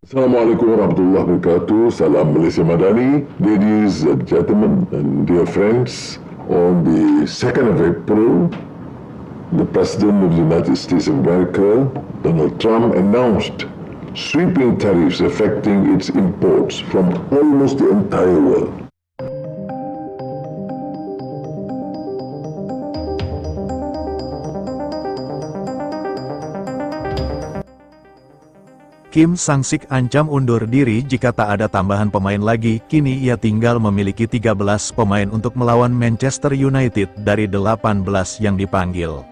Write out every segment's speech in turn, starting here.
Assalamualaikum warahmatullahi wabarakatuh. Salam Malaysia Madani. Ladies and gentlemen and dear friends, on the 2nd of April, the President of the United States of America, Donald Trump, announced sweeping tariffs affecting its imports from almost the entire world. Kim Sang-sik ancam undur diri jika tak ada tambahan pemain lagi. Kini ia tinggal memiliki 13 pemain untuk melawan Manchester United dari 18 yang dipanggil.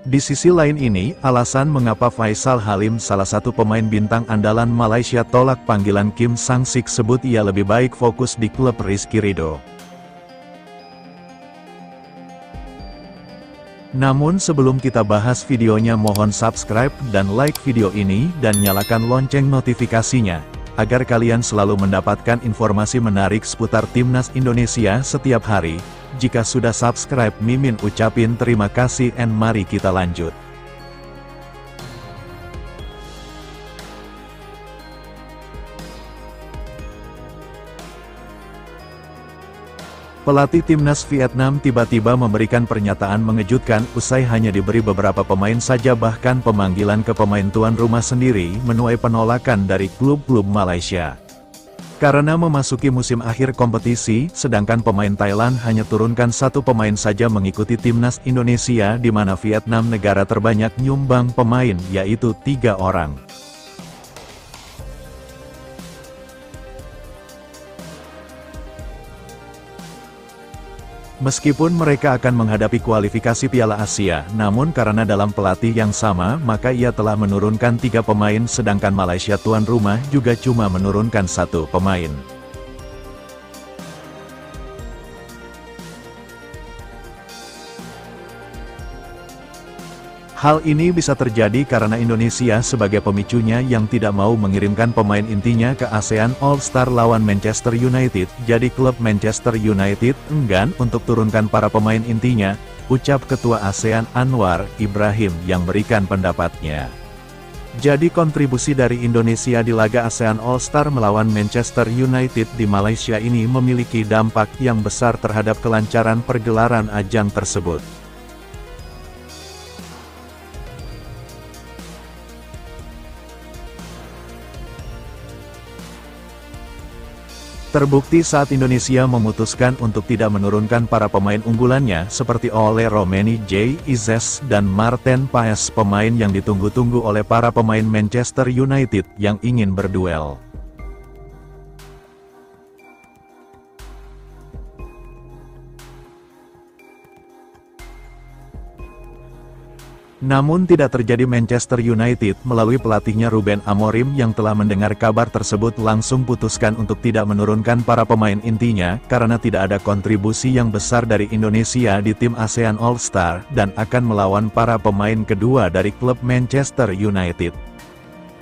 Di sisi lain ini, alasan mengapa Faisal Halim, salah satu pemain bintang andalan Malaysia, tolak panggilan Kim Sang-sik, sebut ia lebih baik fokus di klub Rizky Ridho. Namun sebelum kita bahas videonya, mohon subscribe dan like video ini dan nyalakan lonceng notifikasinya, agar kalian selalu mendapatkan informasi menarik seputar Timnas Indonesia setiap hari. Jika sudah subscribe, Mimin ucapin terima kasih and mari kita lanjut. Pelatih Timnas Vietnam tiba-tiba memberikan pernyataan mengejutkan usai hanya diberi beberapa pemain saja, bahkan pemanggilan ke pemain tuan rumah sendiri menuai penolakan dari klub-klub Malaysia. Karena memasuki musim akhir kompetisi, sedangkan pemain Thailand hanya turunkan satu pemain saja mengikuti Timnas Indonesia, di mana Vietnam negara terbanyak nyumbang pemain, yaitu 3 orang. Meskipun mereka akan menghadapi kualifikasi Piala Asia, namun karena dalam pelatih yang sama, maka ia telah menurunkan 3 pemain, sedangkan Malaysia tuan rumah juga cuma menurunkan 1 pemain. Hal ini bisa terjadi karena Indonesia sebagai pemicunya yang tidak mau mengirimkan pemain intinya ke ASEAN All-Star lawan Manchester United. Jadi klub Manchester United enggan untuk turunkan para pemain intinya, ucap Ketua ASEAN Anwar Ibrahim yang berikan pendapatnya. Jadi kontribusi dari Indonesia di laga ASEAN All-Star melawan Manchester United di Malaysia ini memiliki dampak yang besar terhadap kelancaran pergelaran ajang tersebut. Terbukti saat Indonesia memutuskan untuk tidak menurunkan para pemain unggulannya seperti Ole Romeni, Jay Izes, dan Marten Paes, pemain yang ditunggu-tunggu oleh para pemain Manchester United yang ingin berduel. Namun tidak terjadi. Manchester United melalui pelatihnya Ruben Amorim yang telah mendengar kabar tersebut langsung putuskan untuk tidak menurunkan para pemain intinya, karena tidak ada kontribusi yang besar dari Indonesia di tim ASEAN All-Star, dan akan melawan para pemain kedua dari klub Manchester United.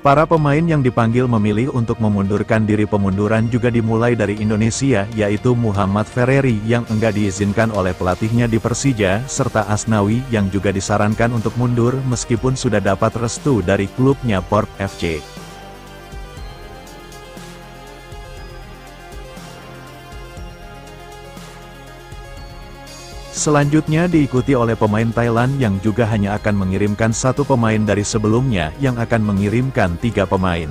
Para pemain yang dipanggil memilih untuk memundurkan diri. Pemunduran juga dimulai dari Indonesia, yaitu Muhammad Ferreri yang enggak diizinkan oleh pelatihnya di Persija, serta Asnawi yang juga disarankan untuk mundur meskipun sudah dapat restu dari klubnya Port FC. Selanjutnya diikuti oleh pemain Thailand yang juga hanya akan mengirimkan 1 pemain dari sebelumnya yang akan mengirimkan 3 pemain.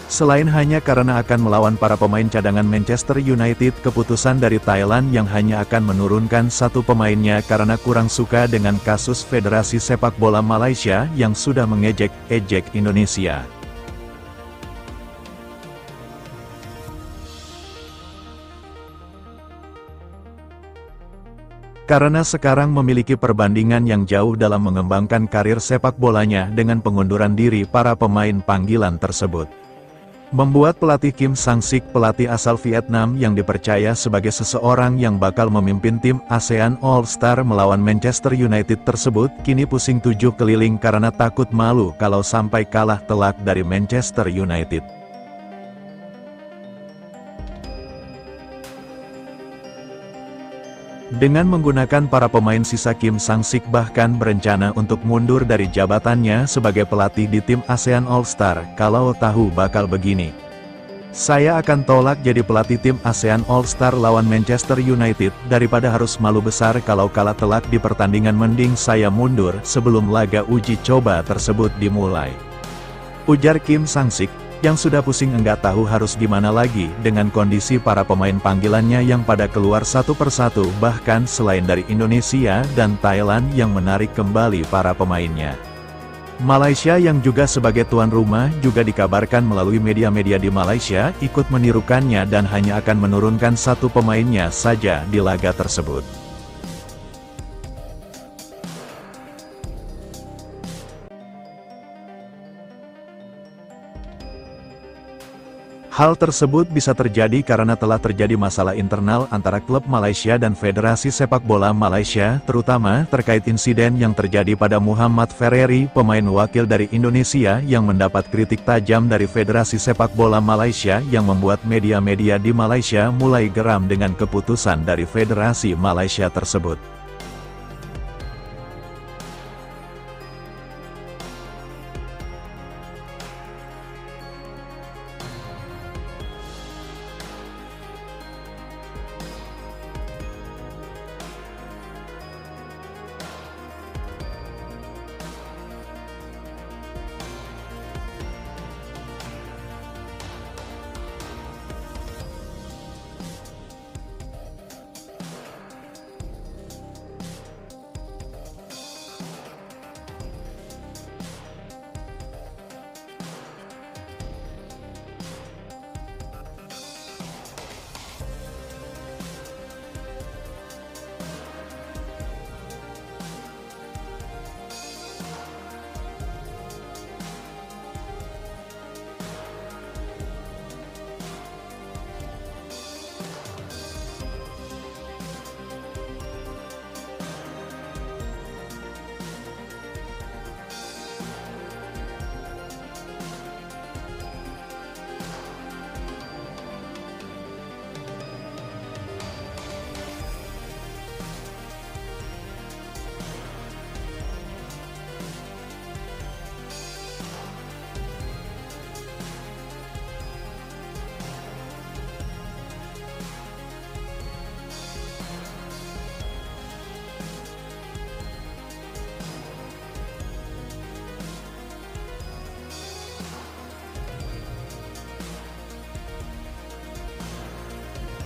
Selain hanya karena akan melawan para pemain cadangan Manchester United, keputusan dari Thailand yang hanya akan menurunkan 1 pemainnya karena kurang suka dengan kasus Federasi Sepak Bola Malaysia yang sudah mengejek-ejek Indonesia. Karena sekarang memiliki perbandingan yang jauh dalam mengembangkan karir sepak bolanya dengan pengunduran diri para pemain panggilan tersebut. Membuat pelatih Kim Sang-sik, pelatih asal Vietnam yang dipercaya sebagai seseorang yang bakal memimpin tim ASEAN All-Star melawan Manchester United tersebut, kini pusing 7 keliling karena takut malu kalau sampai kalah telak dari Manchester United. Dengan menggunakan para pemain sisa, Kim Sang-sik bahkan berencana untuk mundur dari jabatannya sebagai pelatih di tim ASEAN All-Star. Kalau tahu bakal begini, saya akan tolak jadi pelatih tim ASEAN All-Star lawan Manchester United, daripada harus malu besar kalau kalah telak di pertandingan, mending saya mundur sebelum laga uji coba tersebut dimulai. Ujar Kim Sang-sik, yang sudah pusing enggak tahu harus gimana lagi dengan kondisi para pemain panggilannya yang pada keluar satu persatu, bahkan selain dari Indonesia dan Thailand yang menarik kembali para pemainnya. Malaysia yang juga sebagai tuan rumah juga dikabarkan melalui media-media di Malaysia ikut menirukannya dan hanya akan menurunkan satu pemainnya saja di laga tersebut. Hal tersebut bisa terjadi karena telah terjadi masalah internal antara klub Malaysia dan Federasi Sepak Bola Malaysia, terutama terkait insiden yang terjadi pada Muhammad Ferreri, pemain wakil dari Indonesia yang mendapat kritik tajam dari Federasi Sepak Bola Malaysia, yang membuat media-media di Malaysia mulai geram dengan keputusan dari Federasi Malaysia tersebut.